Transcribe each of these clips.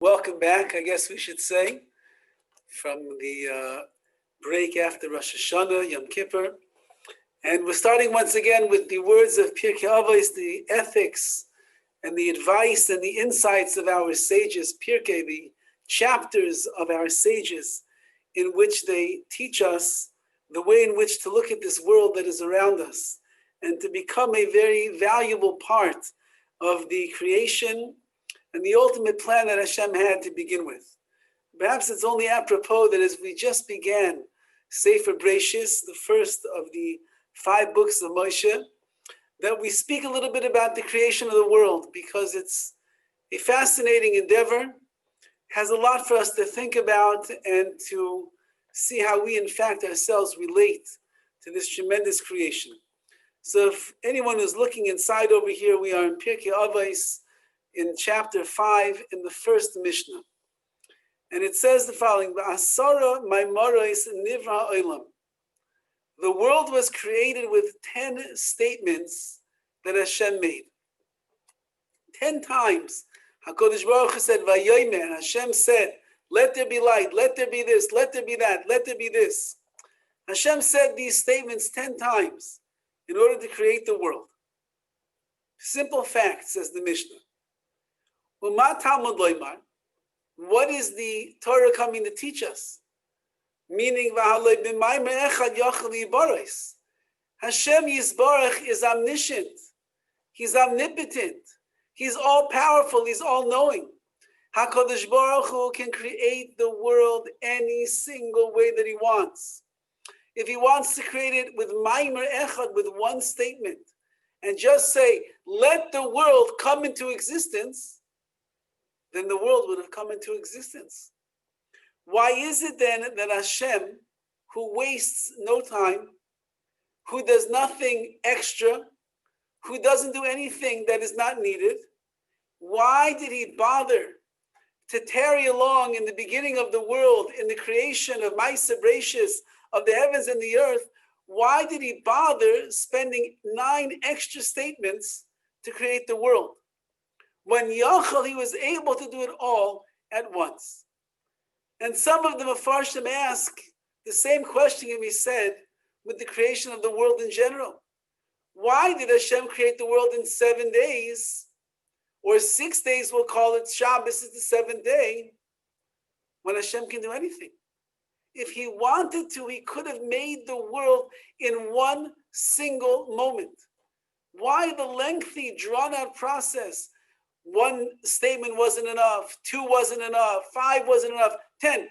Welcome back, I guess we should say, from the break after Rosh Hashanah, Yom Kippur. And we're starting once again with the words of PIRKEI AVOS, the ethics and the advice and the insights of our sages, Pirkei, the chapters of our sages, in which they teach us the way in which to look at this world that is around us and to become a very valuable part of the creation and the ultimate plan that Hashem had to begin with. Perhaps it's only apropos that as we just began Sefer Bereishis, the first of the 5 books of Moshe, that we speak a little bit about the creation of the world, because it's a fascinating endeavor, has a lot for us to think about and to see how we in fact ourselves relate to this tremendous creation. So if anyone who's looking inside over here, we are in PIRKEI AVOS in chapter 5 in the first Mishnah. And it says the following: Ba'asara maimaros nivra olam. The world was created with 10 statements that Hashem made. 10 times HaKadosh Baruch Hu said, Vayomer, and Hashem said, let there be light, let there be this, let there be that, let there be this. Hashem said these statements 10 times in order to create the world. Simple fact, says the Mishnah. Uma Talmud loymar. What is the Torah coming to teach us? Meaning, Hashem Yisbarach is omniscient. He's omnipotent. He's all-powerful. He's all-knowing. HaKadosh Baruch Hu can create the world any single way that he wants. If he wants to create it with Maimer Echad, with one statement, and just say, let the world come into existence, then the world would have come into existence. Why is it then that Hashem, who wastes no time, who does nothing extra, who doesn't do anything that is not needed, why did he bother to tarry along in the beginning of the world, in the creation of Ma'aseh Bereishis, of the heavens and the earth? Why did he bother spending 9 extra statements to create the world? When Yachal, he was able to do it all at once. And some of the Mefarshim ask the same question can be said with the creation of the world in general. Why did Hashem create the world in 7 days? Or 6 days, we'll call it Shabbos is the 7th day, when Hashem can do anything. If he wanted to, he could have made the world in one single moment. Why the lengthy, drawn-out process? 1 statement wasn't enough, 2 wasn't enough, 5 wasn't enough, 10.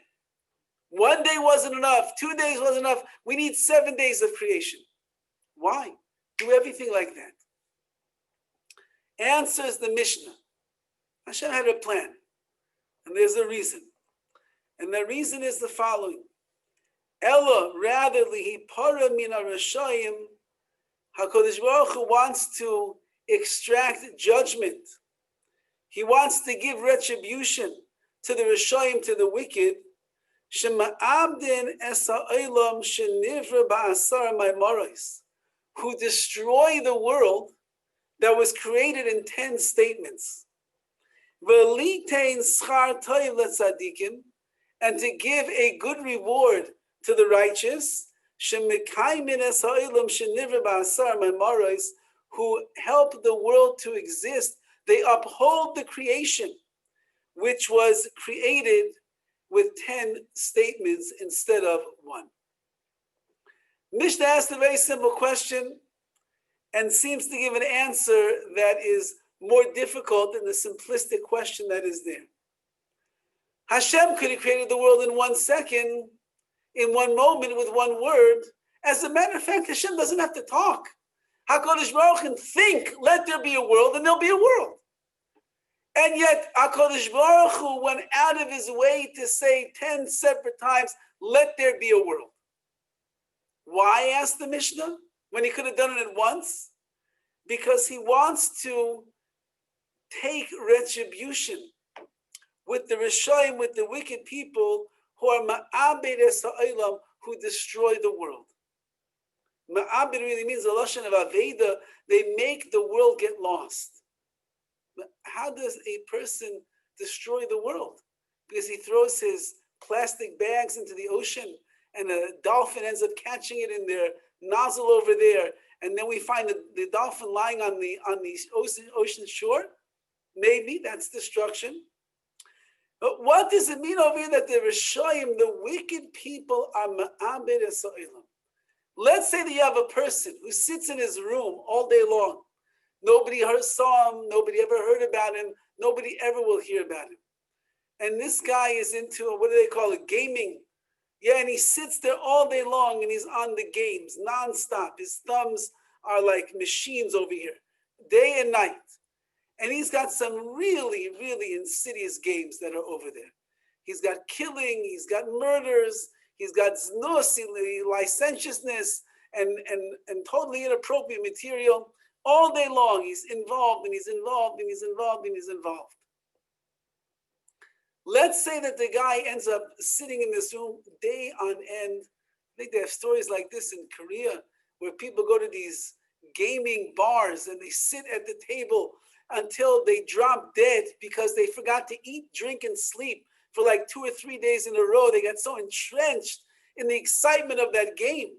1 day wasn't enough, 2 days wasn't enough. We need 7 days of creation. Why? Do everything like that. Answers the Mishnah. Hashem had a plan, and there's a reason. And the reason is the following. Ella, rather, lihi para mina rashayim, HaKadosh Baruch Hu wants to extract judgment. He wants to give retribution to the Rishayim, to the wicked, who destroy the world that was created in 10 statements. And to give a good reward to the righteous, who help the world to exist. They uphold the creation, which was created with 10 statements instead of 1. Mishnah asked a very simple question and seems to give an answer that is more difficult than the simplistic question that is there. Hashem could have created the world in 1 second, in 1 moment, with 1 word. As a matter of fact, Hashem doesn't have to talk. HaKadosh Baruch Hu can think, let there be a world, and there'll be a world. And yet, HaKadosh Baruch Hu went out of his way to say 10 separate times, let there be a world. Why, asked the Mishnah, when he could have done it at once? Because he wants to take retribution with the Rishayim, with the wicked people who are ma'abed es ha'olam, who destroy the world. Ma'abed really means the lashon of aveda. They make the world get lost. But how does a person destroy the world because he throws his plastic bags into the ocean and a dolphin ends up catching it in their nozzle over there. And then we find the dolphin lying on the ocean shore. Maybe that's destruction. But what does it mean over here that the Rishoyim, the wicked people, are ma'abed es ha'olam? Let's say that you have a person who sits in his room all day long. Nobody saw him, nobody ever heard about him, nobody ever will hear about him. And this guy is into, what do they call it, gaming. Yeah, and he sits there all day long and he's on the games nonstop. His thumbs are like machines over here, day and night. And he's got some really, really insidious games that are over there. He's got killing, he's got murders, he's got znus, licentiousness, and totally inappropriate material. All day long, he's involved and he's involved and he's involved and he's involved. Let's say that the guy ends up sitting in this room day on end. I think they have stories like this in Korea where people go to these gaming bars and they sit at the table until they drop dead because they forgot to eat, drink, and sleep for like 2 or 3 days in a row. They got so entrenched in the excitement of that game.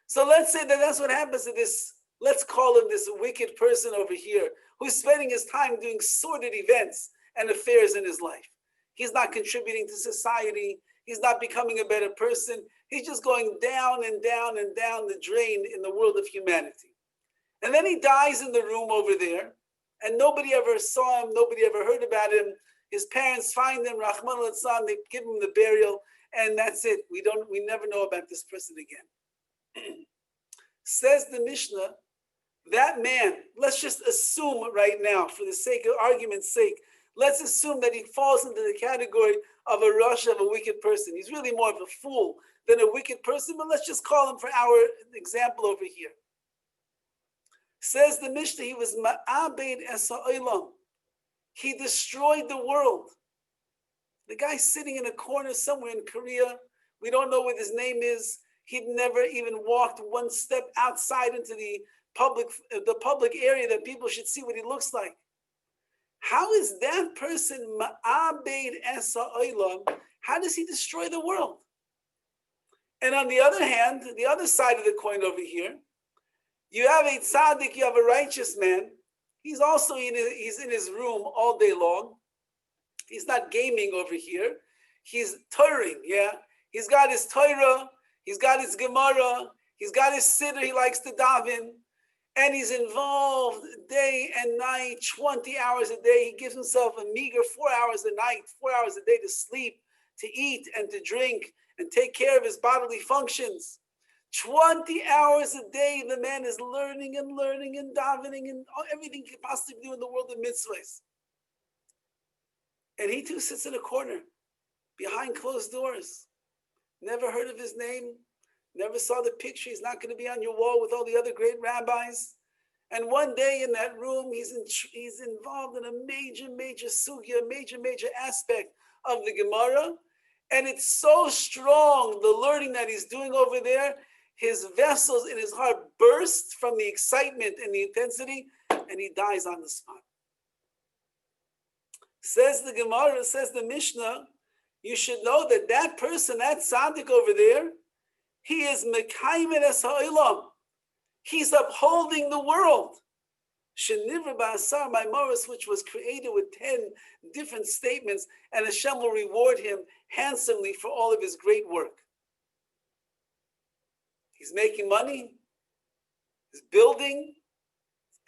So let's say that that's what happens to this, let's call him this wicked person over here who's spending his time doing sordid events and affairs in his life. He's not contributing to society. He's not becoming a better person. He's just going down and down and down the drain in the world of humanity. And then he dies in the room over there, and nobody ever saw him, nobody ever heard about him. His parents find him, Rahman al-San, they give him the burial, and that's it. We never know about this person again. Says the Mishnah, that man, let's just assume right now, for the sake of argument's sake, let's assume that he falls into the category of a rasha, of a wicked person. He's really more of a fool than a wicked person, but let's just call him for our example over here. Says the Mishnah, he was ma'abed es ha'olam. He destroyed the world. The guy's sitting in a corner somewhere in Korea. We don't know what his name is. He'd never even walked one step outside into the public area that people should see what he looks like. How is that person ma'abed es ha'olam? How does he destroy the world? And on the other hand, the other side of the coin over here, you have a tzaddik, you have a righteous man. He's also he's in his room all day long. He's not gaming over here. He's Torahing, yeah? He's got his Torah, he's got his Gemara, he's got his Siddur, he likes to daven, and he's involved day and night, 20 hours a day. He gives himself a meager 4 hours a night, 4 hours a day to sleep, to eat, and to drink, and take care of his bodily functions. 20 hours a day, the man is learning and learning and davening and everything he could possibly do in the world of mitzvahs. And he too sits in a corner, behind closed doors. Never heard of his name, never saw the picture. He's not going to be on your wall with all the other great rabbis. And one day in that room, he's involved in a major sugya, major aspect of the Gemara. And it's so strong, the learning that he's doing over there, his vessels in his heart burst from the excitement and the intensity, and he dies on the spot. Says the Gemara, says the Mishnah, you should know that that person, that tzaddik over there, he is mekayim es ha'olam. He's upholding the world. Shenivra ba'asar maimaros, which was created with 10 different statements, and Hashem will reward him handsomely for all of his great work. He's making money, he's building,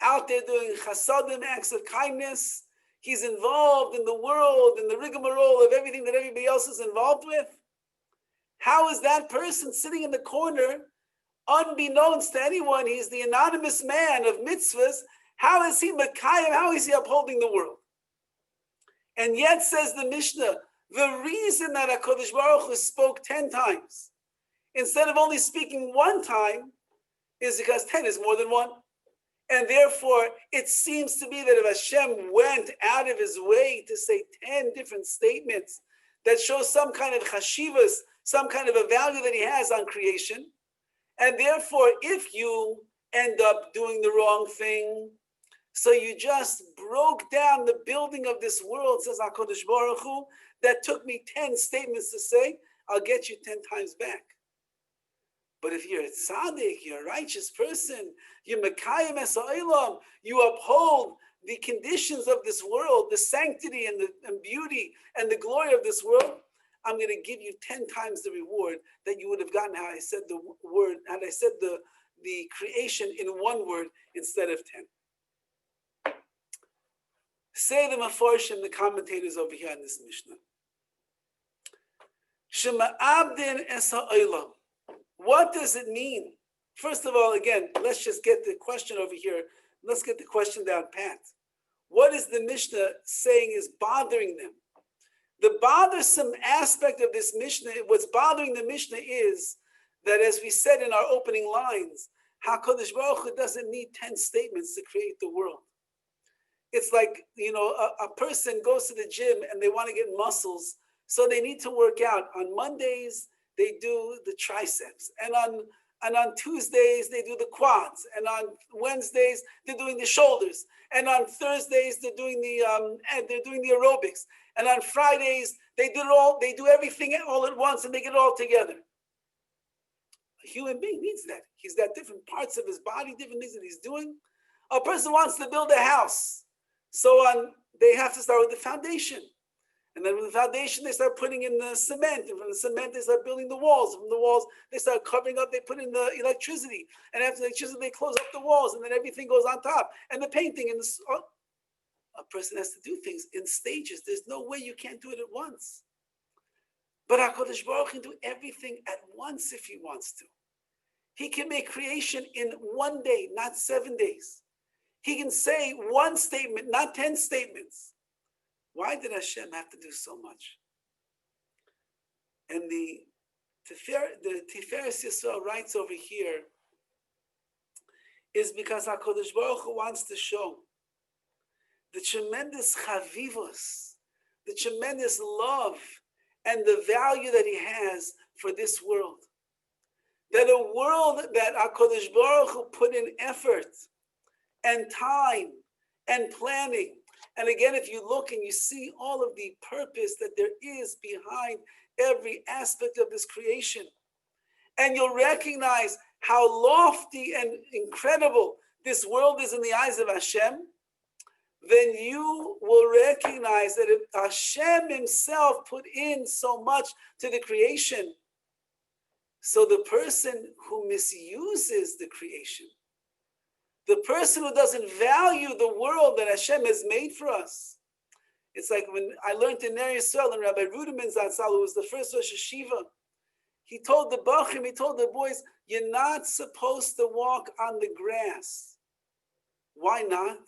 out there doing chasadim, acts of kindness. He's involved in the world, in the rigmarole of everything that everybody else is involved with. How is that person sitting in the corner, unbeknownst to anyone, he's the anonymous man of mitzvahs? How is he Mekayim? How is he upholding the world? And yet, says the Mishnah, the reason that HaKadosh Baruch Hu spoke 10 times, instead of only speaking one time, is because 10 is more than one. And therefore, it seems to be that if Hashem went out of his way to say 10 different statements that show some kind of chashivas, some kind of a value that he has on creation, and therefore, if you end up doing the wrong thing, So you just broke down the building of this world, says HaKadosh Baruch Hu, that took me 10 statements to say, I'll get you 10 times back. But if you're a tzaddik, you're a righteous person, you're Mekayim es ha'olam, you uphold the conditions of this world, the sanctity and beauty and the glory of this world, I'm going to give you 10 times the reward that you would have gotten had I said the word, had I said the creation in one word instead of 10. Say the Mefarshim, the commentators over here on this Mishnah. Shema abdin es ha'olam. What does it mean? First of all, again, let's just get the question over here. Let's get the question down pat. What is the Mishnah saying is bothering them? The bothersome aspect of this Mishnah, what's bothering the Mishnah is that, as we said in our opening lines, HaKadosh Baruch Hu doesn't need 10 statements to create the world. It's like, a person goes to the gym and they want to get muscles, so they need to work out. On Mondays, they do the triceps, and on Tuesdays they do the quads, and on Wednesdays they're doing the shoulders, and on Thursdays they're doing the aerobics, and on Fridays they do everything all at once, and they get it all together. A human being needs that. He's got different parts of his body, different things that he's doing. A person wants to build a house, so they have to start with the foundation. And then with the foundation, they start putting in the cement. And from the cement, they start building the walls. From the walls, they start covering up. They put in the electricity. And after the electricity, they close up the walls. And then everything goes on top. And the painting. And a person has to do things in stages. There's no way you can't do it at once. But HaKadosh Baruch Hu can do everything at once if he wants to. He can make creation in one day, not 7 days. He can say one statement, not 10 statements. Why did Hashem have to do so much? And the Tiferes Yisrael writes over here is because HaKadosh Baruch Hu wants to show the tremendous chavivos, the tremendous love and the value that he has for this world. That a world that HaKadosh Baruch Hu put in effort and time and planning. And again, if you look and you see all of the purpose that there is behind every aspect of this creation, and you'll recognize how lofty and incredible this world is in the eyes of Hashem, then you will recognize that if Hashem himself put in so much to the creation, so the person who misuses the creation, the person who doesn't value the world that Hashem has made for us. It's like when I learned in Ner Yisrael, and Rabbi Ruderman Zatzal, who was the first Rosh Hashiva, he told the Bachim, he told the boys, you're not supposed to walk on the grass. Why not?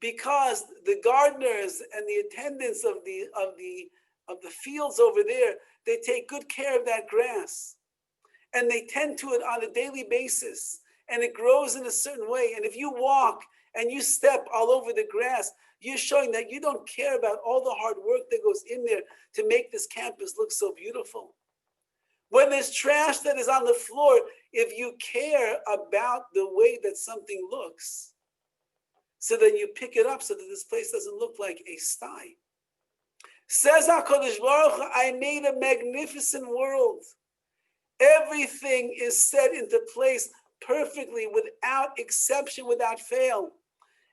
Because the gardeners and the attendants of the fields over there, they take good care of that grass. And they tend to it on a daily basis. And it grows in a certain way. And if you walk and you step all over the grass, you're showing that you don't care about all the hard work that goes in there to make this campus look so beautiful. When there's trash that is on the floor, if you care about the way that something looks, so then you pick it up so that this place doesn't look like a sty. Says HaKadosh Baruch Hu, I made a magnificent world. Everything is set into place perfectly, without exception, without fail.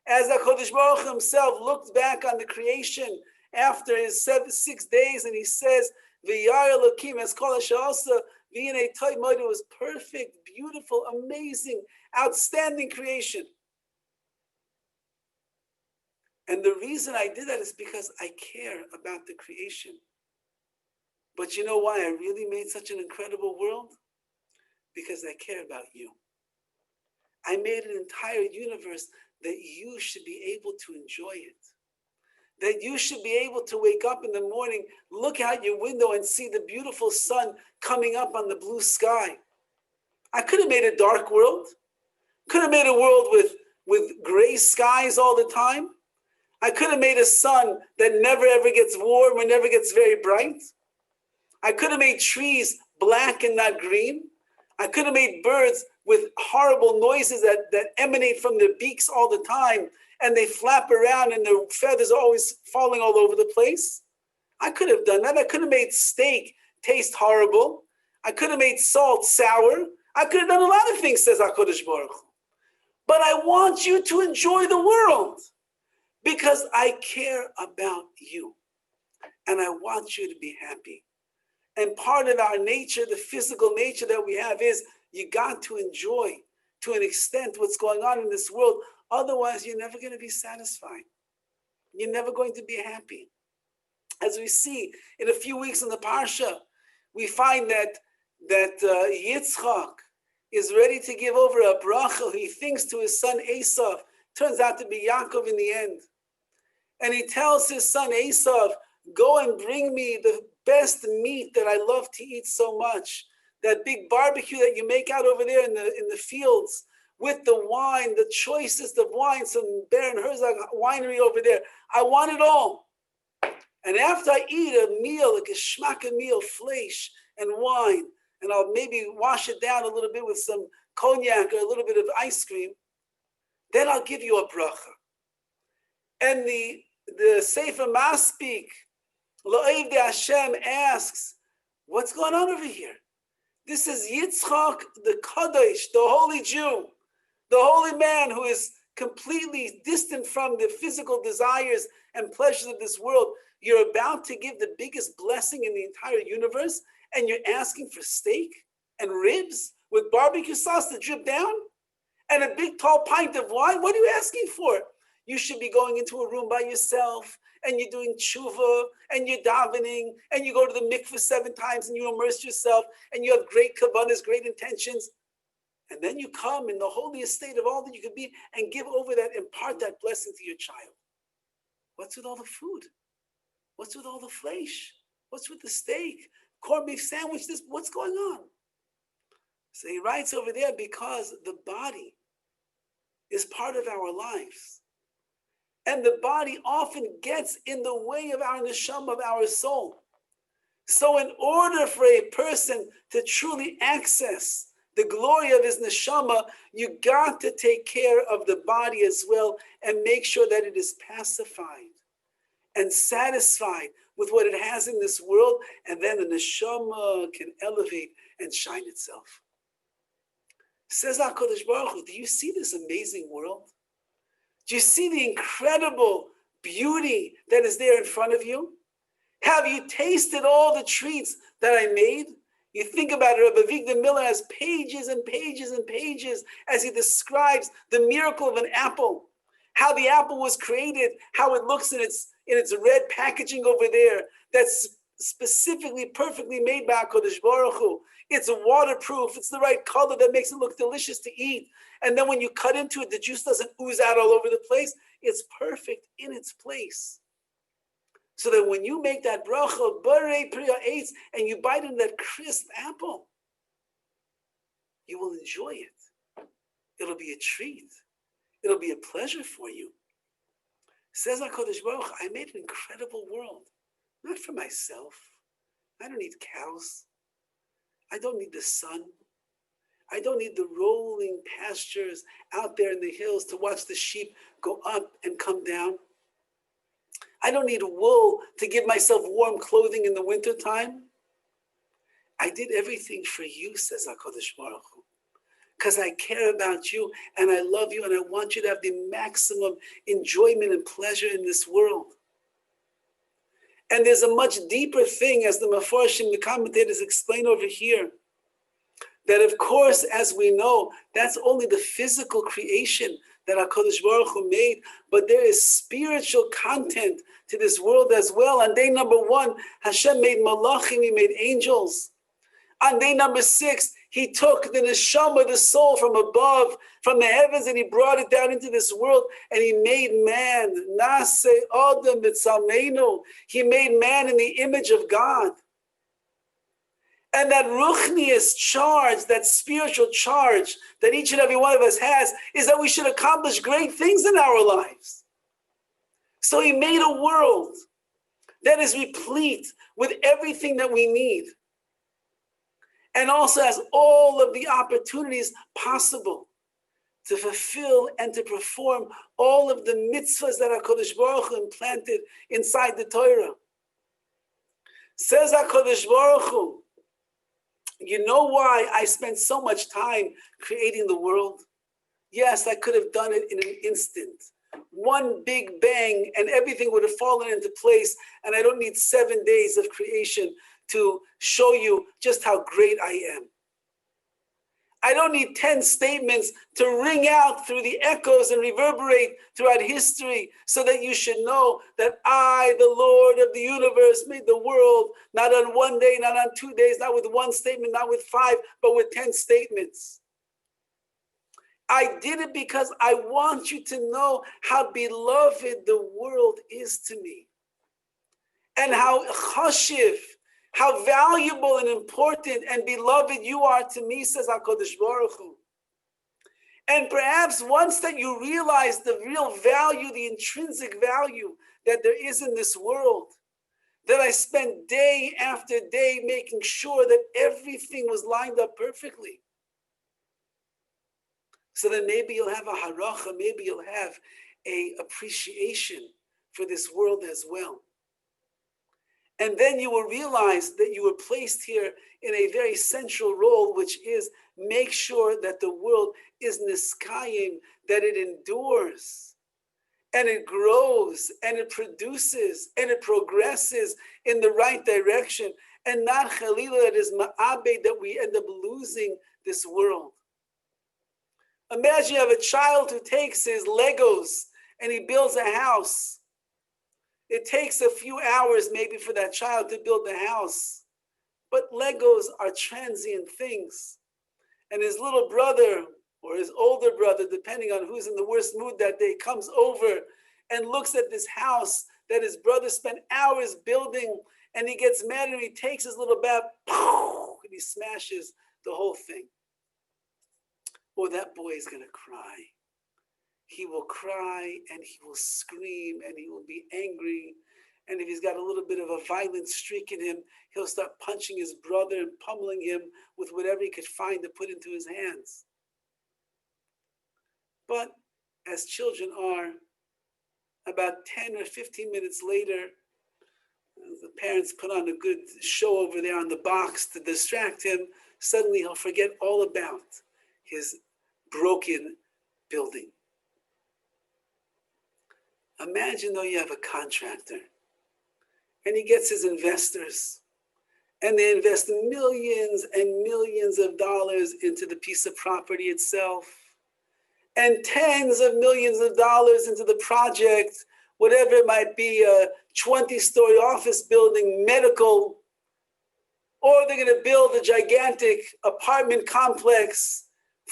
As HaKadosh Baruch Hu himself looked back on the creation after his 6 days, and he says, V'yar Elokim eskol ha'sha'asa v'yinei toy mod, it was perfect, beautiful, amazing, outstanding creation. And the reason I did that is because I care about the creation. But you know why I really made such an incredible world? Because I care about you. I made an entire universe that you should be able to enjoy it. That you should be able to wake up in the morning, look out your window and see the beautiful sun coming up on the blue sky. I could have made a dark world. Could have made a world with gray skies all the time. I could have made a sun that never ever gets warm or never gets very bright. I could have made trees black and not green. I could have made birds with horrible noises that emanate from their beaks all the time and they flap around and their feathers are always falling all over the place. I could have done that. I could have made steak taste horrible. I could have made salt sour. I could have done a lot of things, says HaKadosh Baruch Hu. But I want you to enjoy the world because I care about you and I want you to be happy. And part of our nature, the physical nature that we have, is you got to enjoy to an extent what's going on in this world. Otherwise, you're never going to be satisfied. You're never going to be happy. As we see in a few weeks in the Parsha, we find that Yitzchak is ready to give over a bracha. He thinks to his son Esav, turns out to be Yaakov in the end. And he tells his son Esav, go and bring me the best meat that I love to eat so much. That big barbecue that you make out over there in the fields with the wine, the choicest of wine, some Baron Herzog winery over there. I want it all. And after I eat a meal, like a shmaka meal, flesh and wine, and I'll maybe wash it down a little bit with some cognac or a little bit of ice cream, then I'll give you a bracha. And the Sefer Maspik, La'ev de Hashem, asks, what's going on over here? This is Yitzchak, the Kadosh, the holy Jew, the holy man who is completely distant from the physical desires and pleasures of this world. You're about to give the biggest blessing in the entire universe, and you're asking for steak and ribs with barbecue sauce to drip down and a big tall pint of wine? What are you asking for? You should be going into a room by yourself, and you're doing tshuva, and you're davening, and you go to the mikveh 7 times, and you immerse yourself, and you have great kavanas, great intentions. And then you come in the holiest state of all that you could be and give over that, impart that blessing to your child. What's with all the food? What's with all the flesh? What's with the steak? Corned beef sandwich, this, what's going on? So he writes over there, because the body is part of our lives. And the body often gets in the way of our neshama, of our soul. So in order for a person to truly access the glory of his neshama, you got to take care of the body as well and make sure that it is pacified and satisfied with what it has in this world, and then the neshama can elevate and shine itself. Says HaKadosh Baruch Hu, do you see this amazing world? Do you see the incredible beauty that is there in front of you? Have you tasted all the treats that I made? You think about it, Rabbi Dovid Miller has pages and pages and pages as he describes the miracle of an apple, how the apple was created, how it looks in its red packaging over there, that's specifically, perfectly made by HaKadosh Baruch Hu. It's waterproof, it's the right color that makes it look delicious to eat. And then when you cut into it, the juice doesn't ooze out all over the place. It's perfect in its place. So that when you make that bracha, PIRKEI AVOS, and you bite into that crisp apple, you will enjoy it. It'll be a treat. It'll be a pleasure for you. Says HaKadosh Baruch Hu, I made an incredible world, not for myself. I don't need cows. I don't need the sun. I don't need the rolling pastures out there in the hills to watch the sheep go up and come down. I don't need wool to give myself warm clothing in the wintertime. I did everything for you, says HaKadosh Baruch Hu, because I care about you and I love you and I want you to have the maximum enjoyment and pleasure in this world. And there's a much deeper thing, as the Mefarshim, the commentators, explain over here, that of course, as we know, that's only the physical creation that HaKadosh Baruch Hu made, but there is spiritual content to this world as well. On day number 1, Hashem made malachim, he made angels. On day number 6, he took the neshama, the soul from above, from the heavens, and he brought it down into this world, and he made man. Nase Adam b'tzalmeinu. He made man in the image of God. And that ruchnius charge, that spiritual charge that each and every one of us has, is that we should accomplish great things in our lives. So he made a world that is replete with everything that we need, and also has all of the opportunities possible to fulfill and to perform all of the mitzvahs that HaKadosh Baruch Hu implanted inside the Torah. Says HaKadosh Baruch Hu, you know why I spent so much time creating the world? Yes, I could have done it in an instant. One big bang and everything would have fallen into place, and I don't need 7 days of creation to show you just how great I am. I don't need 10 statements to ring out through the echoes and reverberate throughout history so that you should know that I, the Lord of the universe, made the world not on 1 day, not on 2 days, not with one statement, not with 5, but with 10 statements. I did it because I want you to know how beloved the world is to me and how chashiv, how valuable and important and beloved you are to me, says HaKadosh Baruch Hu. And perhaps once that you realize the real value, the intrinsic value that there is in this world, that I spent day after day making sure that everything was lined up perfectly. So then maybe you'll have a haracha, maybe you'll have a appreciation for this world as well. And then you will realize that you were placed here in a very central role, which is make sure that the world is niskayim, that it endures, and it grows, and it produces, and it progresses in the right direction, and not chalila, that is ma'abed, that we end up losing this world. Imagine you have a child who takes his Legos and he builds a house. It takes a few hours maybe for that child to build the house. But Legos are transient things. And his little brother or his older brother, depending on who's in the worst mood that day, comes over and looks at this house that his brother spent hours building, and he gets mad and he takes his little bat and he smashes the whole thing. Or that boy is going to cry. He will cry and he will scream and he will be angry. And if he's got a little bit of a violent streak in him, he'll start punching his brother and pummeling him with whatever he could find to put into his hands. But as children are, about 10 or 15 minutes later, the parents put on a good show over there on the box to distract him. Suddenly he'll forget all about his broken building. Imagine though you have a contractor and he gets his investors and they invest millions and millions of dollars into the piece of property itself and tens of millions of dollars into the project, whatever it might be, a 20-story office building, medical, or they're going to build a gigantic apartment complex,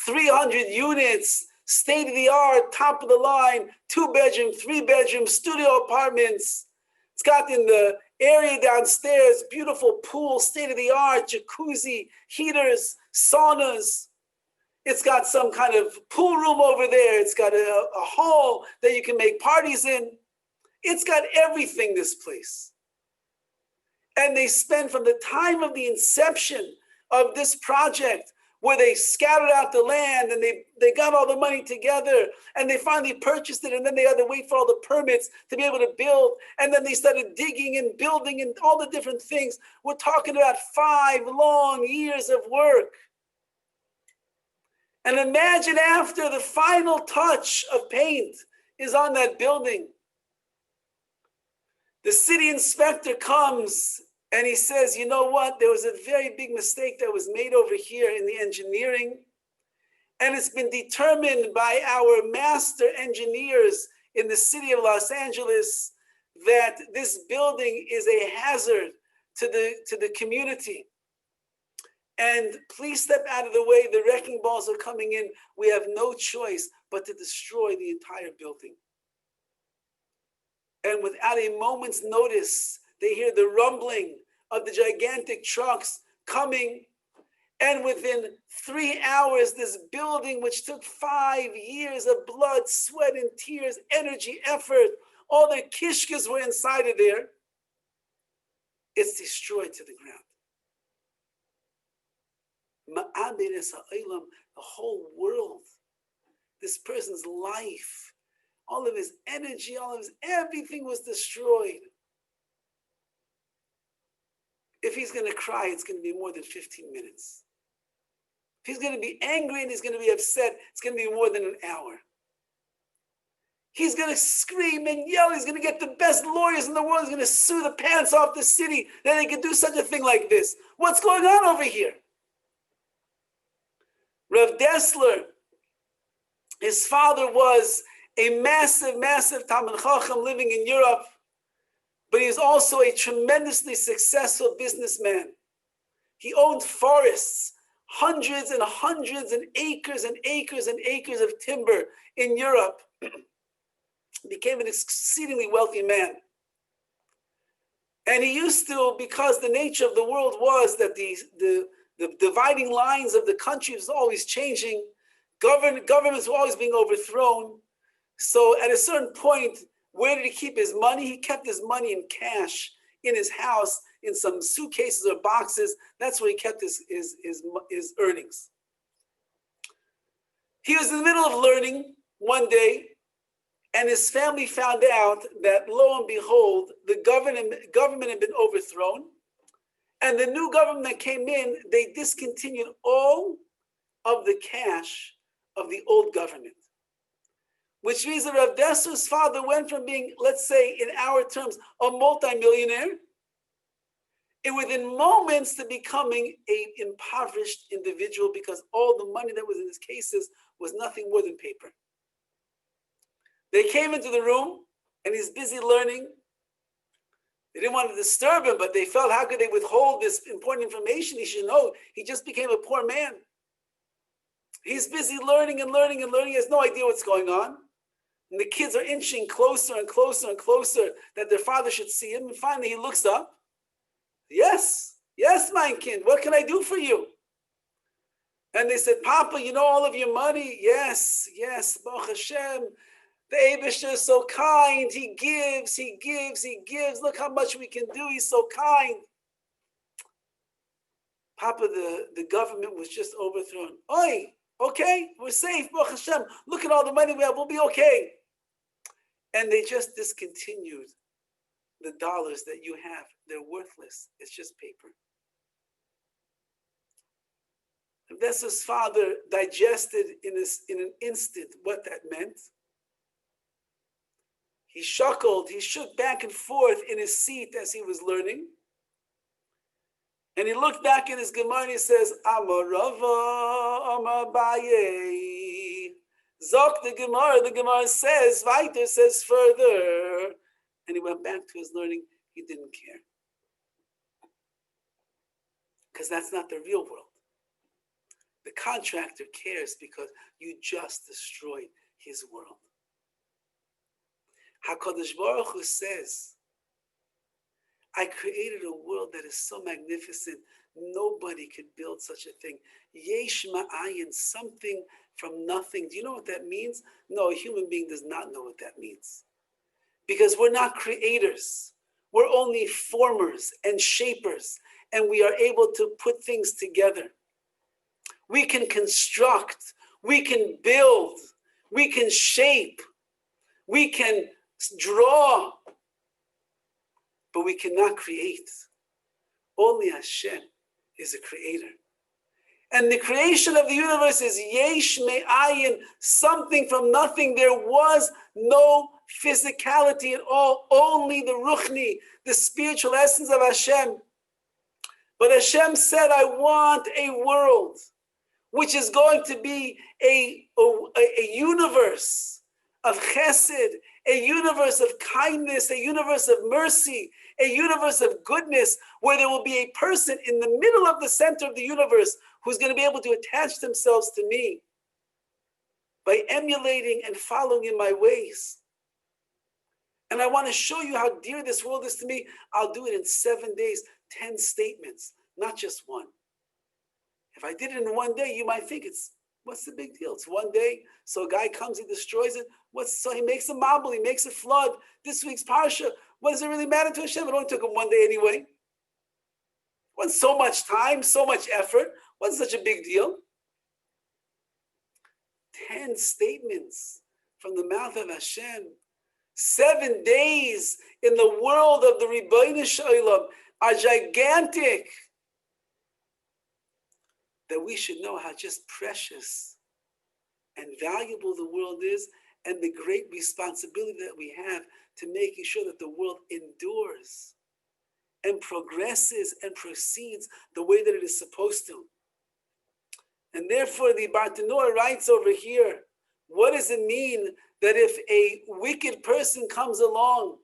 300 units, state-of-the-art, top of the line, 2-bedroom, 3-bedroom studio apartments. It's got in the area downstairs, beautiful pool, state-of-the-art, jacuzzi, heaters, saunas. It's got some kind of pool room over there. It's got a hall that you can make parties in. It's got everything, this place. And they spend from the time of the inception of this project, where they scattered out the land and they got all the money together and they finally purchased it, and then they had to wait for all the permits to be able to build, and then they started digging and building and all the different things. We're talking about 5 long years of work. And imagine after the final touch of paint is on that building, the city inspector comes and he says, you know what, there was a very big mistake that was made over here in the engineering. And it's been determined by our master engineers in the city of Los Angeles that this building is a hazard to the community. And please step out of the way. The wrecking balls are coming in. We have no choice but to destroy the entire building. And without a moment's notice, they hear the rumbling of the gigantic trucks coming. And within 3 hours, this building, which took 5 years of blood, sweat, and tears, energy, effort, all the kishkas were inside of there, it's destroyed to the ground. The whole world this person's life, all of his energy, everything was destroyed. If he's going to cry, it's going to be more than 15 minutes. If he's going to be angry and he's going to be upset, it's going to be more than an hour. He's going to scream and yell. He's going to get the best lawyers in the world. He's going to sue the pants off the city that they could do such a thing like this. What's going on over here? Rav Dessler, his father was a massive, massive Talmid Chacham living in Europe, but he was also a tremendously successful businessman. He owned forests, hundreds and hundreds and acres and acres and acres of timber in Europe. Became an exceedingly wealthy man. And he used to, because the nature of the world was that the dividing lines of the country was always changing, governments were always being overthrown. So at a certain point, where did he keep his money? He kept his money in cash in his house, in some suitcases or boxes. That's where he kept his earnings. He was in the middle of learning one day, and his family found out that, lo and behold, the government had been overthrown. And the new government that came in, they discontinued all of the cash of the old government. Which means that Rav Dessler's father went from being, let's say, in our terms, a multimillionaire, and within moments to becoming an impoverished individual, because all the money that was in his cases was nothing more than paper. They came into the room, and he's busy learning. They didn't want to disturb him, but they felt, how could they withhold this important information? He should know. He just became a poor man. He's busy learning and learning and learning. He has no idea what's going on. And the kids are inching closer and closer and closer that their father should see him. And finally, he looks up. Yes, my kid, what can I do for you? And they said, Papa, you know all of your money? Yes, Baruch Hashem. The Eibusher is so kind. He gives. Look how much we can do. He's so kind. Papa, the government was just overthrown. Oi, okay, we're safe, Baruch Hashem. Look at all the money we have. We'll be okay. And they just discontinued the dollars that you have. They're worthless. It's just paper. Vesser's father digested in an instant what that meant. He chuckled, he shook back and forth in his seat as he was learning. And he looked back in his Gemara and he says, Amar Rava, Amar Abaye. Zok the Gemara says, weiter, says further. And he went back to his learning. He didn't care. Because that's not the real world. The contractor cares because you just destroyed his world. HaKadosh Baruch Hu says, I created a world that is so magnificent, nobody could build such a thing. Yesh ma'ayin, something from nothing. Do you know what that means? No, a human being does not know what that means. Because we're not creators. We're only formers and shapers, and we are able to put things together. We can construct, we can build, we can shape, we can draw, but we cannot create. Only Hashem is a creator. And the creation of the universe is yesh me'ayin, something from nothing. There was no physicality at all, only the ruchni, the spiritual essence of Hashem. But Hashem said, I want a world which is going to be a universe of chesed, a universe of kindness, a universe of mercy, a universe of goodness, where there will be a person in the middle of the center of the universe who's going to be able to attach themselves to me by emulating and following in my ways. And I want to show you how dear this world is to me. I'll do it in 7 days, 10 statements, not just one. If I did it in 1 day, you might think what's the big deal? It's 1 day. So a guy comes, he destroys it. So he makes a mabul, he makes a flood. This week's parsha, what does it really matter to Hashem? It only took him 1 day anyway. It wasn't so much time, so much effort. It wasn't such a big deal. 10 statements from the mouth of Hashem. 7 days in the world of the Ribbono Shel Olam are gigantic, that we should know how just precious and valuable the world is, and the great responsibility that we have to making sure that the world endures and progresses and proceeds the way that it is supposed to. And therefore the Bartanura writes over here, what does it mean that if a wicked person comes along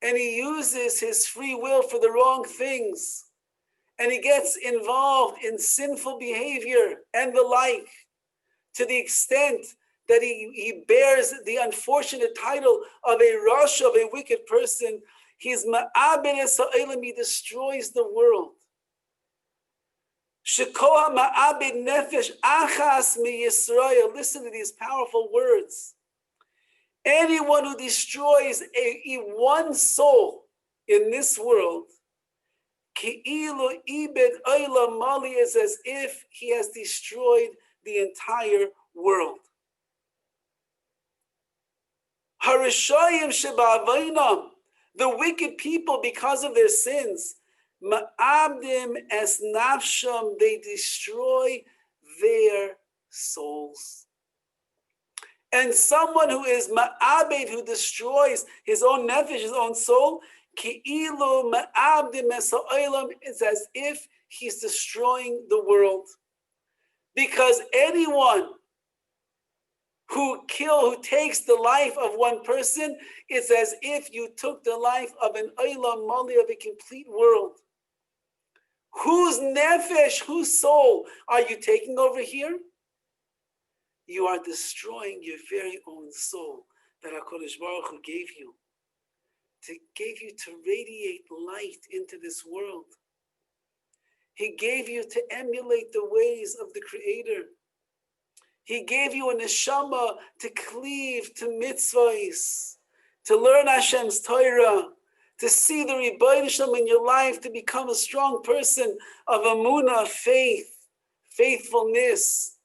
and he uses his free will for the wrong things, and he gets involved in sinful behavior and the like, to the extent that he bears the unfortunate title of a rush of a wicked person, he's ma'abed es ha'olam, he destroys the world. Shekoha ma'abed nefesh achas mi Yisrael. Listen to these powerful words. Anyone who destroys one soul in this world, Ki'ilu ibed olam mali, is as if he has destroyed the entire world. Harishayim sheba'avainam, the wicked people, because of their sins, ma'abdim es nafsham, they destroy their souls. And someone who is ma'abed, who destroys his own nefesh, his own soul, ki'ilu ma'abdim es ha'olam, is as if he's destroying the world. Because anyone who takes the life of one person, it's as if you took the life of an olam mali, of a complete world. Whose nefesh, whose soul are you taking over here? You are destroying your very own soul that HaKadosh Baruch Hu gave you to radiate light into this world. He gave you to emulate the ways of the Creator. He gave you a neshama to cleave to mitzvahs, to learn Hashem's Torah, to see the Ribbono Shel Olam in your life, to become a strong person of amunah, faith, faithfulness,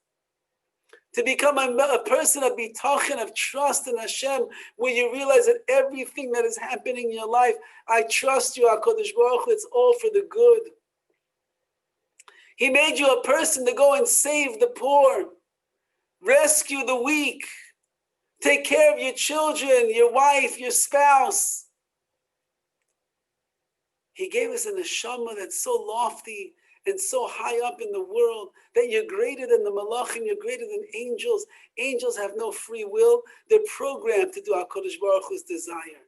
to become a person of bitachon, of trust in Hashem, where you realize that everything that is happening in your life, I trust you, HaKadosh Baruch Hu, it's all for the good. He made you a person to go and save the poor, rescue the weak, take care of your children, your wife, your spouse. He gave us a neshama that's so lofty and so high up in the world that you're greater than the malachim, you're greater than angels. Angels have no free will. They're programmed to do HaKadosh Baruch Hu's desire.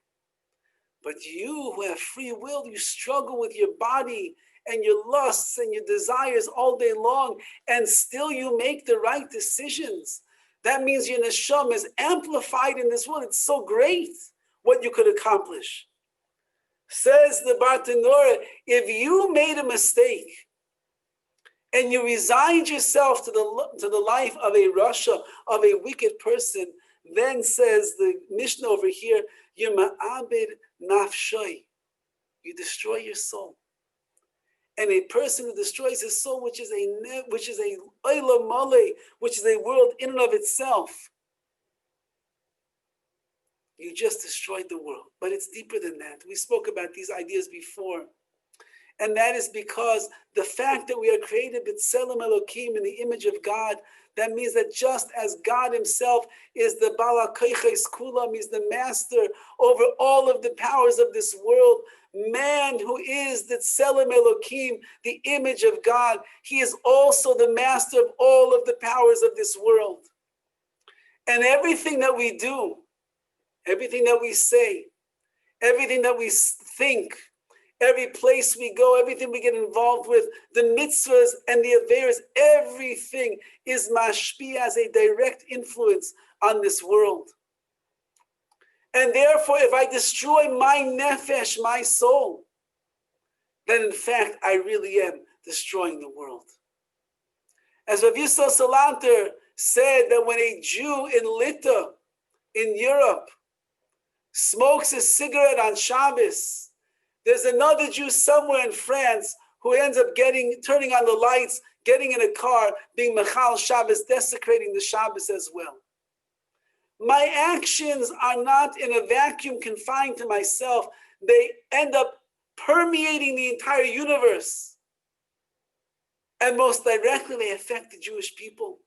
But you who have free will, you struggle with your body and your lusts and your desires all day long, and still you make the right decisions. That means your neshama is amplified in this world. It's so great what you could accomplish. Says the Bartanura, if you made a mistake and you resigned yourself to the life of a rasha, of a wicked person, then says the Mishnah over here, you're ma'abed nafshay, you destroy your soul. And a person who destroys his soul, which is a olam mali, which is a world in and of itself, you just destroyed the world. But it's deeper than that. We spoke about these ideas before. And that is because the fact that we are created b'tselem Elokim, in the image of God, that means that just as God himself is the Bala Koiches Kulam, he's the master over all of the powers of this world, man who is the Tselem Elokim, the image of God, he is also the master of all of the powers of this world. And everything that we do, everything that we say, everything that we think, every place we go, everything we get involved with, the mitzvahs and the averos, everything is mashpi, as a direct influence on this world. And therefore, if I destroy my nefesh, my soul, then in fact, I really am destroying the world. As Rav Yisrael Salanter said, that when a Jew in Lita, in Europe, smokes a cigarette on Shabbos, there's another Jew somewhere in France who ends up turning on the lights, getting in a car, being Mechal Shabbos, desecrating the Shabbos as well. My actions are not in a vacuum confined to myself. They end up permeating the entire universe. And most directly, they affect the Jewish people.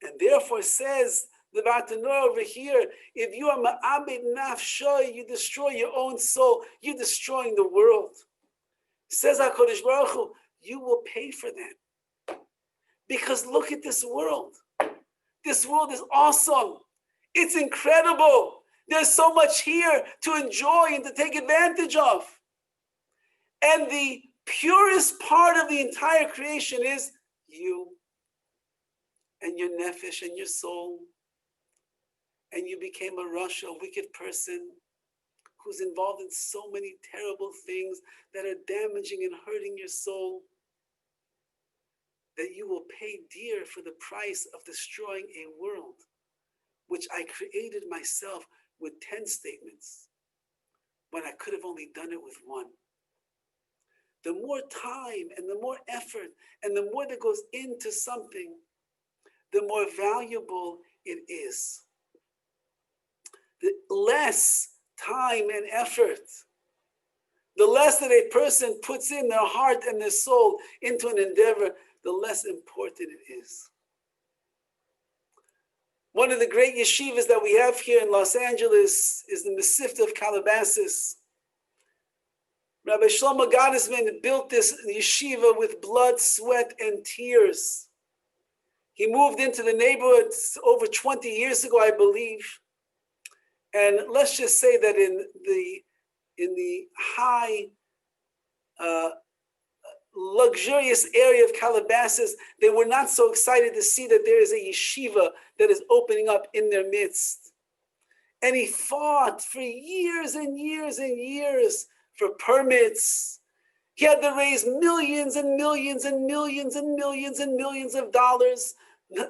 And therefore says the Bartanur over here, if you are ma'abed nafshoy, you destroy your own soul, you're destroying the world. Says HaKadosh Baruch Hu, you will pay for that. Because look at this world. This world is awesome. It's incredible. There's so much here to enjoy and to take advantage of. And the purest part of the entire creation is you and your nefesh and your soul. And you became a rasha, a wicked person who's involved in so many terrible things that are damaging and hurting your soul, that you will pay dear for the price of destroying a world which I created myself with 10 statements when I could have only done it with one. The more time and the more effort and the more that goes into something, the more valuable it is. The less time and effort, the less that a person puts in their heart and their soul into an endeavor, the less important it is. One of the great yeshivas that we have here in Los Angeles is the Mesivta of Calabasas. Rabbi Shlomo Gottesman built this yeshiva with blood, sweat, and tears. He moved into the neighborhood over 20 years ago, I believe. And let's just say that in the high, luxurious area of Calabasas, they were not so excited to see that there is a yeshiva that is opening up in their midst. And he fought for years and years and years for permits. He had to raise millions and millions and millions and millions and millions of dollars,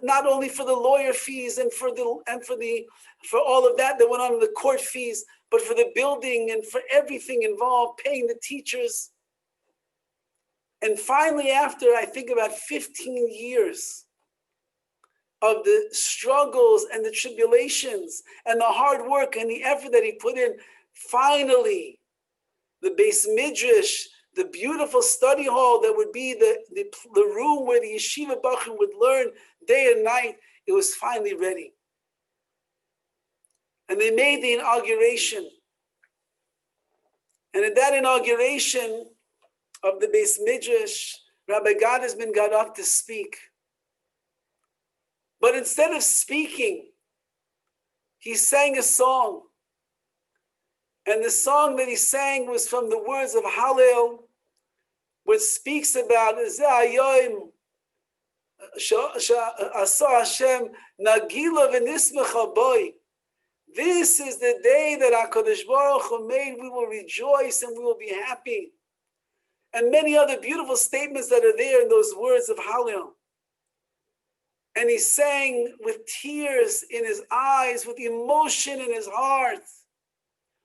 not only for the lawyer fees and for all of that went on in the court fees, but for the building and for everything involved, paying the teachers. And finally, after I think about 15 years of the struggles and the tribulations and the hard work and the effort that he put in, finally, the Beis Midrash, the beautiful study hall that would be the room where the yeshiva bachim would learn day and night, it was finally ready. And they made the inauguration. And at that inauguration of the Beis Midrash, Rabbi Gottesman got up to speak. But instead of speaking, he sang a song. And the song that he sang was from the words of Hallel, which speaks about Hashem Nagila v'nismecha boy. This is the day that HaKadosh Baruch Hu made. We will rejoice and we will be happy. And many other beautiful statements that are there in those words of Hallel. And he sang with tears in his eyes, with emotion in his heart,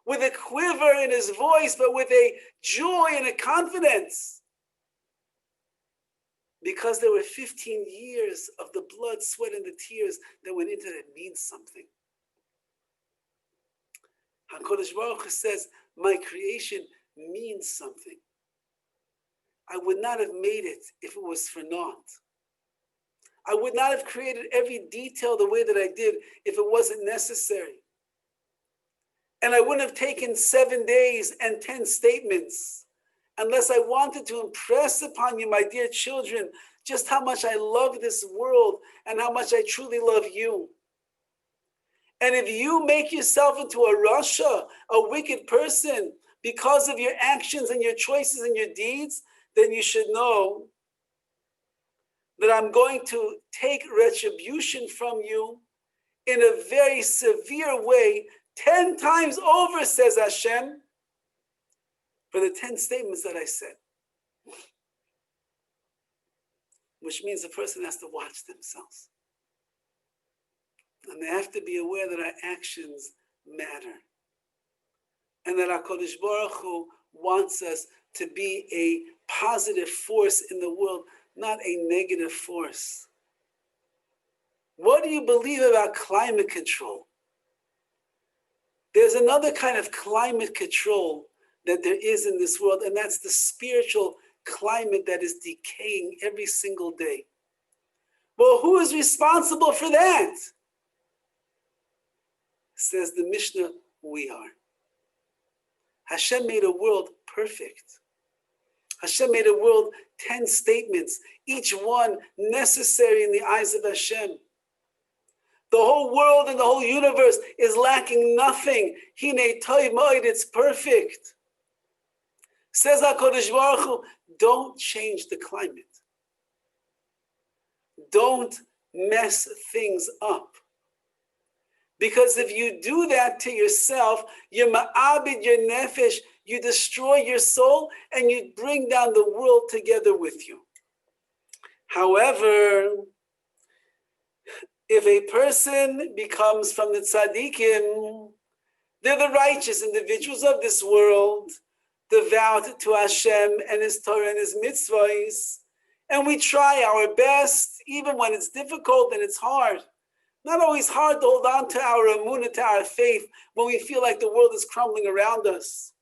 with a quiver in his voice, but with a joy and a confidence. Because there were 15 years of the blood, sweat, and the tears that went into it. It means something. HaKadosh Baruch Hu says, my creation means something. I would not have made it if it was for naught. I would not have created every detail the way that I did if it wasn't necessary. And I wouldn't have taken 7 days and 10 statements unless I wanted to impress upon you, my dear children, just how much I love this world and how much I truly love you. And if you make yourself into a rasha, a wicked person, because of your actions and your choices and your deeds, then you should know that I'm going to take retribution from you in a very severe way, 10 times over, says Hashem, for the 10 statements that I said. Which means the person has to watch themselves. And they have to be aware that our actions matter. And that HaKadosh Baruch Hu wants us to be a positive force in the world, not a negative force. What do you believe about climate control? There's another kind of climate control that there is in this world, and that's the spiritual climate that is decaying every single day. Well, who is responsible for that? Says the Mishnah, we are. Hashem made a world perfect. Hashem made a world 10 statements, each one necessary in the eyes of Hashem. The whole world and the whole universe is lacking nothing. Hine toiv moed, it's perfect. Says HaKadosh Baruch Hu, don't change the climate. Don't mess things up. Because if you do that to yourself, you ma'abid your nefesh, you destroy your soul, and you bring down the world together with you. However, if a person becomes from the tzaddikim, they're the righteous individuals of this world, devout to Hashem and His Torah and His mitzvahs, and we try our best, even when it's difficult and it's hard. Not always hard to hold on to our emunah, to our faith, when we feel like the world is crumbling around us.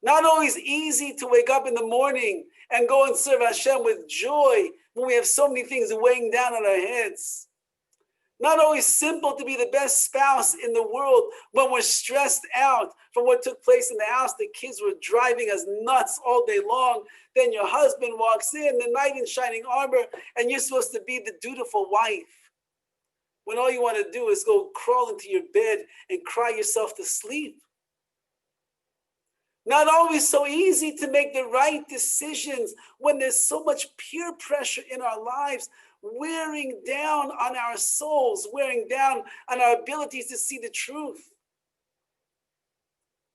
Not always easy to wake up in the morning and go and serve Hashem with joy when we have so many things weighing down on our heads. Not always simple to be the best spouse in the world when we're stressed out from what took place in the house. The kids were driving us nuts all day long. Then your husband walks in, the knight in shining armor, and you're supposed to be the dutiful wife. When all you want to do is go crawl into your bed and cry yourself to sleep. Not always so easy to make the right decisions when there's so much peer pressure in our lives, wearing down on our souls, wearing down on our abilities to see the truth.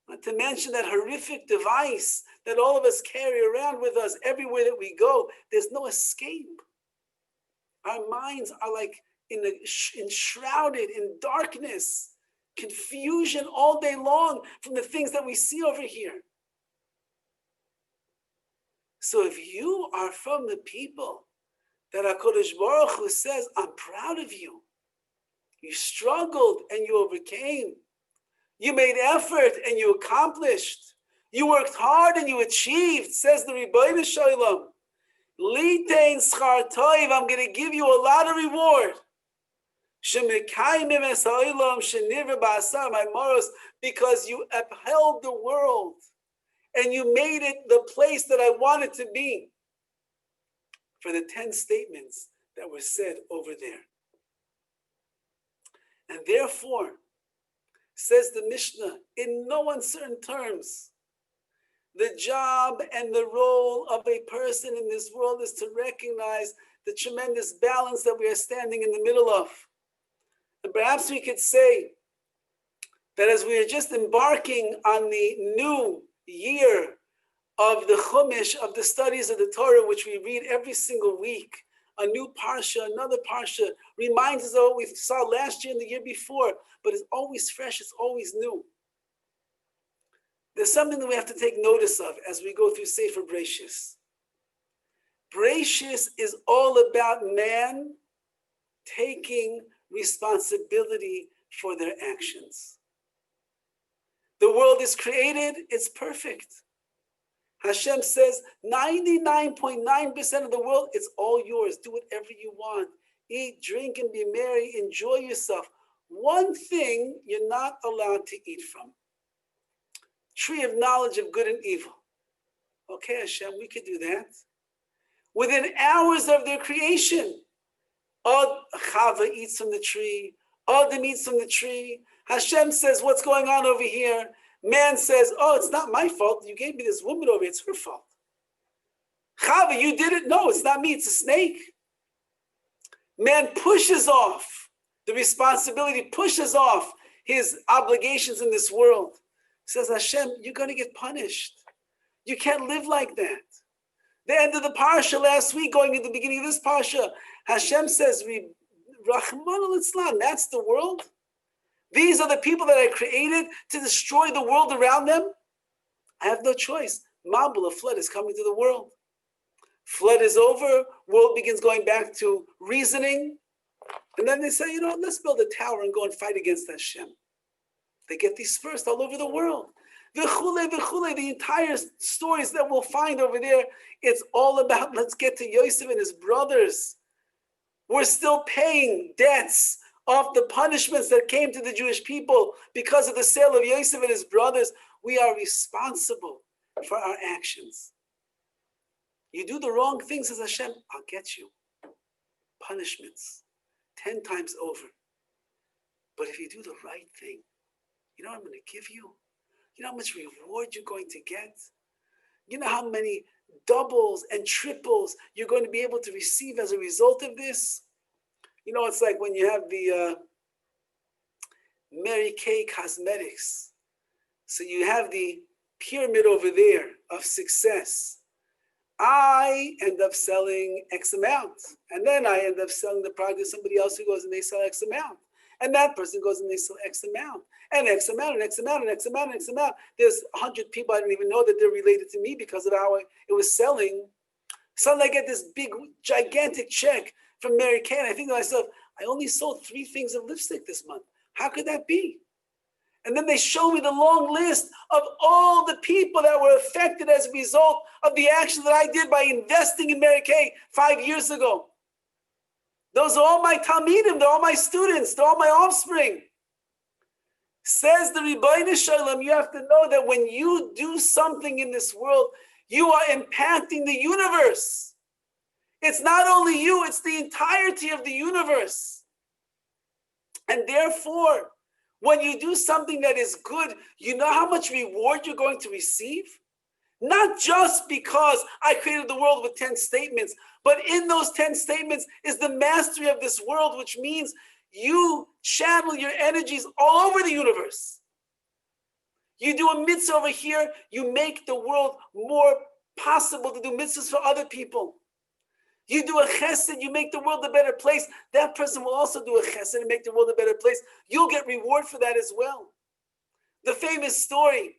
Not to mention that horrific device that all of us carry around with us everywhere that we go. There's no escape. Our minds are like enshrouded in darkness, confusion all day long from the things that we see over here. So if you are from the people that HaKadosh Baruch Hu says, I'm proud of you. You struggled and you overcame. You made effort and you accomplished. You worked hard and you achieved, says the Rebbeinu Shalom. Litein schar toiv, I'm going to give you a lot of reward. Because you upheld the world and you made it the place that I want it to be for the 10 statements that were said over there. And therefore, says the Mishnah, in no uncertain terms, the job and the role of a person in this world is to recognize the tremendous balance that we are standing in the middle of. And perhaps we could say that as we are just embarking on the new year of the Chumash, of the studies of the Torah, which we read every single week, a new parsha, another parsha, reminds us of what we saw last year and the year before, but it's always fresh, it's always new. There's something that we have to take notice of as we go through Sefer Bereishis. Bereishis is all about man taking responsibility for their actions. The world is created, it's perfect. Hashem says 99.9% of the world, it's all yours. Do whatever you want. Eat, drink, and be merry. Enjoy yourself. One thing you're not allowed to eat from. Tree of knowledge of good and evil. Okay, Hashem, we could do that. Within hours of their creation, Chava eats from the tree. Adam eats from the tree. Hashem says, what's going on over here? Man says, oh, it's not my fault. You gave me this woman over here. It's her fault. Chava, you did it? No, it's not me. It's a snake. Man pushes off the responsibility, pushes off his obligations in this world. Says, Hashem, you're going to get punished. You can't live like that. The end of the parsha last week, going into the beginning of this parsha, Hashem says, Rahman al-Islam, that's the world? These are the people that I created to destroy the world around them? I have no choice. Mabul, a flood is coming to the world. Flood is over, world begins going back to reasoning. And then they say, let's build a tower and go and fight against Hashem. They get dispersed all over the world. The entire stories that we'll find over there, it's all about, let's get to Yosef and his brothers. We're still paying debts of the punishments that came to the Jewish people because of the sale of Yosef and his brothers. We are responsible for our actions. You do the wrong things, as Hashem, I'll get you. Punishments, 10 times over. But if you do the right thing, you know what I'm going to give you? You know how much reward you're going to get? You know how many doubles and triples you're going to be able to receive as a result of this? It's like when you have the Mary Kay Cosmetics. So you have the pyramid over there of success. I end up selling X amount. And then I end up selling the product to somebody else who goes and they sell X amount. And that person goes and they sell X amount. And X amount, and X amount, and X amount, and X amount. There's 100 people I didn't even know that they're related to me because of how it was selling. Suddenly I get this big, gigantic check from Mary Kay. And I think to myself, I only sold 3 things of lipstick this month. How could that be? And then they show me the long list of all the people that were affected as a result of the action that I did by investing in Mary Kay 5 years ago. Those are all my Talmidim, they're all my students, they're all my offspring. Says the Ribbono Shel Olam, you have to know that when you do something in this world, you are impacting the universe. It's not only you, it's the entirety of the universe. And therefore, when you do something that is good, you know how much reward you're going to receive? Not just because I created the world with 10 statements, but in those 10 statements is the mastery of this world, which means you channel your energies all over the universe. You do a mitzvah over here, you make the world more possible to do mitzvahs for other people. You do a chesed, you make the world a better place. That person will also do a chesed and make the world a better place. You'll get reward for that as well. The famous story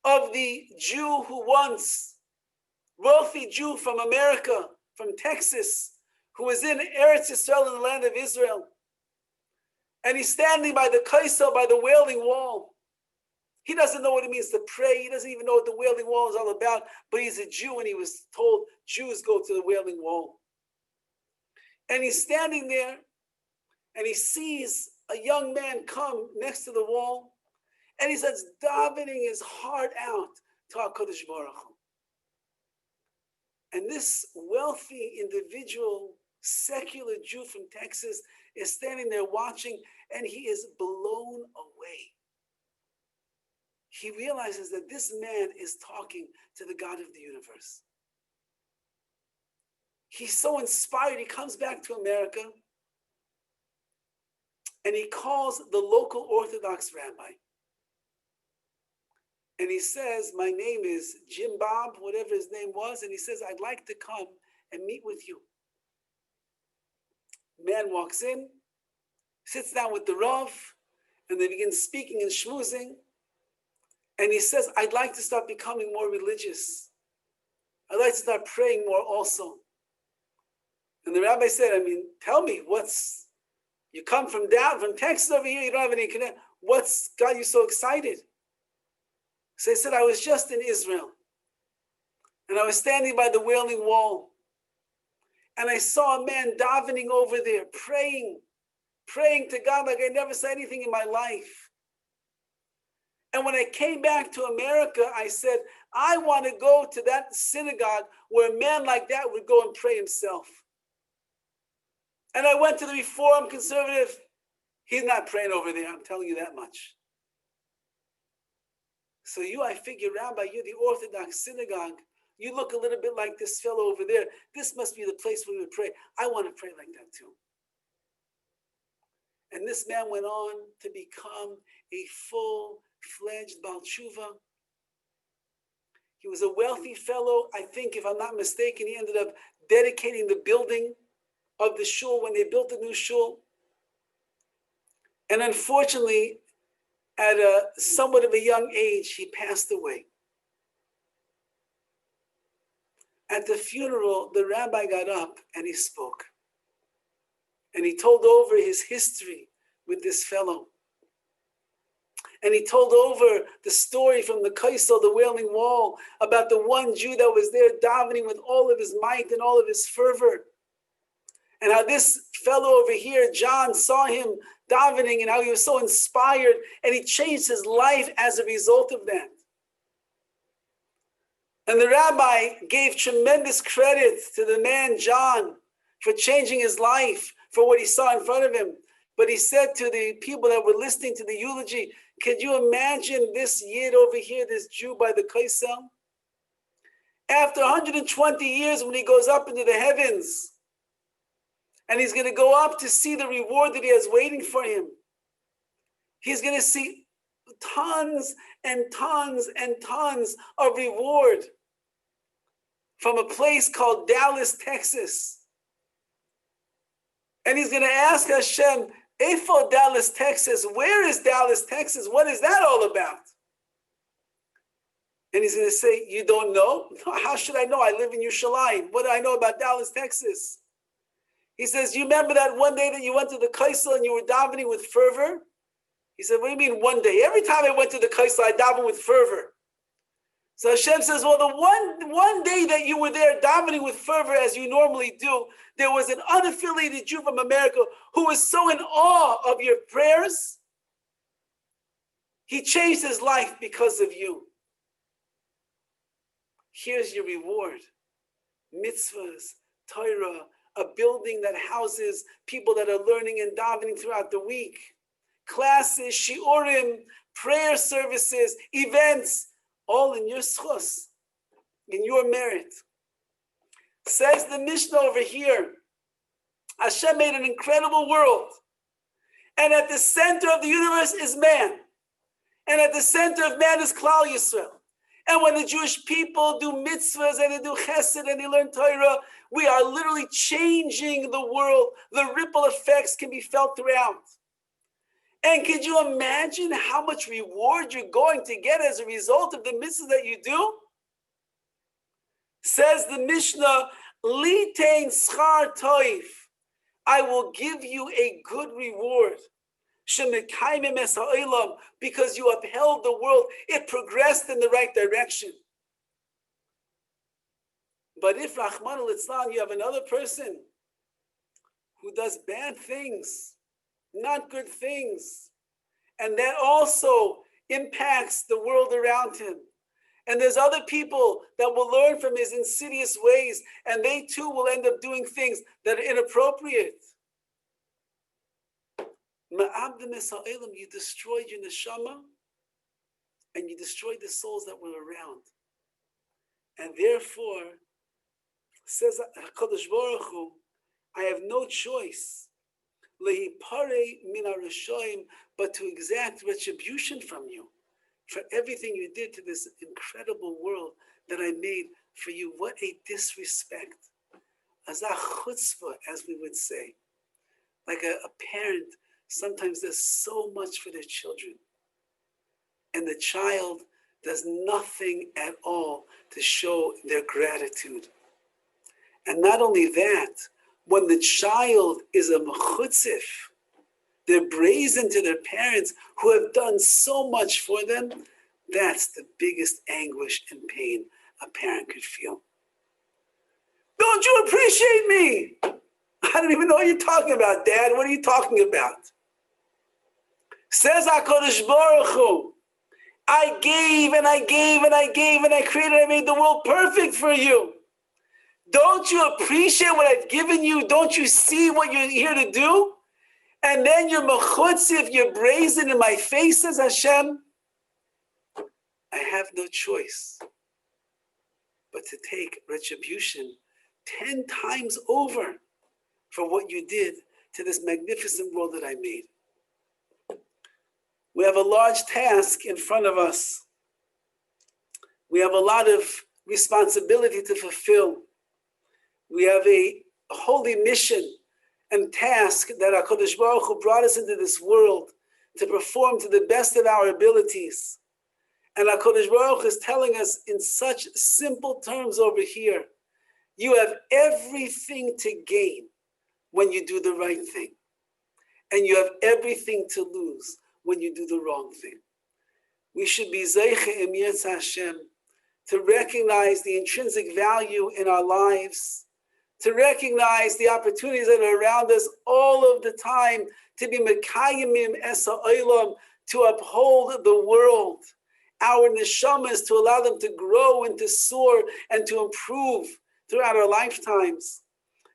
of the Jew who once, wealthy Jew from America, from Texas, who was in Eretz Yisrael, in the land of Israel. And he's standing by the Kaisel, by the Wailing Wall. He doesn't know what it means to pray. He doesn't even know what the Wailing Wall is all about. But he's a Jew and he was told, Jews go to the Wailing Wall. And he's standing there and he sees a young man come next to the wall. And he starts davening his heart out to HaKadosh Baruch Hu. And this wealthy individual, secular Jew from Texas is standing there watching, and he is blown away. He realizes that this man is talking to the God of the universe. He's so inspired, he comes back to America, and he calls the local Orthodox rabbi. And he says, my name is Jim Bob, whatever his name was. And he says, I'd like to come and meet with you. Man walks in, sits down with the Rav, and they begin speaking and schmoozing. And he says, I'd like to start becoming more religious. I'd like to start praying more also. And the rabbi said, tell me, you come from Texas over here, you don't have any connection. What's got you so excited? So he said, I was just in Israel, and I was standing by the Wailing Wall, and I saw a man davening over there, praying to God like I never saw anything in my life. And when I came back to America, I said, I want to go to that synagogue where a man like that would go and pray himself. And I went to the Reform Conservative. He's not praying over there, I'm telling you that much. So I figure, Rabbi, you're the Orthodox synagogue. You look a little bit like this fellow over there. This must be the place where we would pray. I want to pray like that too. And this man went on to become a full-fledged Baal Tshuva. He was a wealthy fellow. I think, if I'm not mistaken, he ended up dedicating the building of the shul when they built the new shul. And unfortunately, at somewhat of a young age, he passed away. At the funeral, the rabbi got up and he spoke. And he told over his history with this fellow. And he told over the story from the Kaisel, the Wailing Wall, about the one Jew that was there davening with all of his might and all of his fervor. And how this fellow over here, John, saw him davening and how he was so inspired and he changed his life as a result of that. And the rabbi gave tremendous credit to the man, John, for changing his life, for what he saw in front of him. But he said to the people that were listening to the eulogy, could you imagine this Yid over here, this Jew by the Kaisel? After 120 years, when he goes up into the heavens, and he's going to go up to see the reward that he has waiting for him, he's going to see tons and tons and tons of reward from a place called Dallas, Texas. And he's going to ask Hashem, Eifo Dallas, Texas, where is Dallas, Texas? What is that all about? And he's going to say, you don't know? How should I know? I live in Yerushalayim. What do I know about Dallas, Texas? He says, you remember that one day that you went to the Kaisel and you were davening with fervor? He said, what do you mean one day? Every time I went to the Kaisel, I davened with fervor. So Hashem says, well, the one day that you were there davening with fervor as you normally do, there was an unaffiliated Jew from America who was so in awe of your prayers, he changed his life because of you. Here's your reward. Mitzvahs, Torah, a building that houses people that are learning and davening throughout the week. Classes, shiurim, prayer services, events, all in your schus, in your merit. Says the Mishnah over here, Hashem made an incredible world. And at the center of the universe is man. And at the center of man is Klal Yisrael. And when the Jewish people do mitzvahs and they do chesed and they learn Torah, we are literally changing the world. The ripple effects can be felt throughout. And could you imagine how much reward you're going to get as a result of the mitzvahs that you do? Says the Mishnah, Litein schar toif, I will give you a good reward. Because you upheld the world, it progressed in the right direction. But if Rahman al-Islam, you have another person who does bad things, not good things, and that also impacts the world around him. And there's other people that will learn from his insidious ways, and they too will end up doing things that are inappropriate. You destroyed your neshama, and you destroyed the souls that were around. And therefore, says HaKadosh Baruch Hu, I have no choice but to exact retribution from you for everything you did to this incredible world that I made for you. What a disrespect. As a chutzpah, as we would say. Like a parent sometimes does so much for their children, and the child does nothing at all to show their gratitude. And not only that, when the child is a mechutzif, they're brazen to their parents who have done so much for them, that's the biggest anguish and pain a parent could feel. Don't you appreciate me? I don't even know what you're talking about, Dad. What are you talking about? Says HaKadosh Baruch Hu, I gave and I gave and I gave and I created, I made the world perfect for you. Don't you appreciate what I've given you? Don't you see what you're here to do? And then you're mechutzif, you're brazen in my face, says Hashem. I have no choice but to take retribution 10 times over for what you did to this magnificent world that I made. We have a large task in front of us. We have a lot of responsibility to fulfill. We have a holy mission and task that HaKadosh Baruch Hu brought us into this world to perform to the best of our abilities. And HaKadosh Baruch Hu is telling us in such simple terms over here, You have everything to gain when you do the right thing. And you have everything to lose when you do the wrong thing. We should be Zeiche Im Yetz Hashem, to recognize the intrinsic value in our lives, to recognize the opportunities that are around us all of the time, to be Mekayimim Esa Olam, to uphold the world, our neshamas, to allow them to grow and to soar and to improve throughout our lifetimes.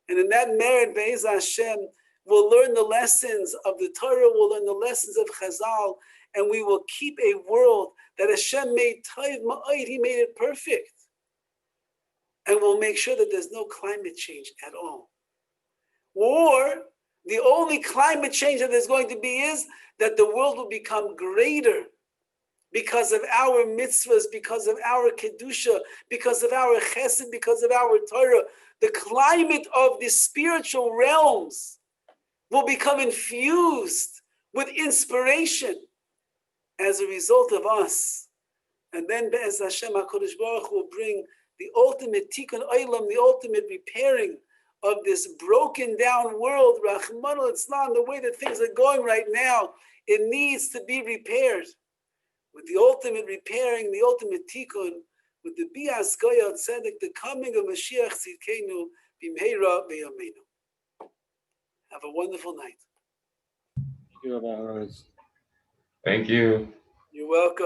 And in that merit, Be'ez Hashem, we'll learn the lessons of the Torah, we'll learn the lessons of Chazal, and we will keep a world that Hashem made Tov Ma'od, He made it perfect. And we'll make sure that there's no climate change at all. Or the only climate change that there's going to be is that the world will become greater because of our mitzvahs, because of our kedusha, because of our chesed, because of our Torah. The climate of the spiritual realms will become infused with inspiration as a result of us. And then Be'ez Hashem HaKadosh Baruch Hu will bring the ultimate tikkun olam, the ultimate repairing of this broken down world, Rahman al-Islam, the way that things are going right now, it needs to be repaired. With the ultimate repairing, the ultimate tikkun, with the Bias Goya Tzedek, the coming of Mashiach Tzidkenu, B'meira B'yameinu. Have a wonderful night. Thank you, Rabbi Horowitz. Thank you. You're welcome.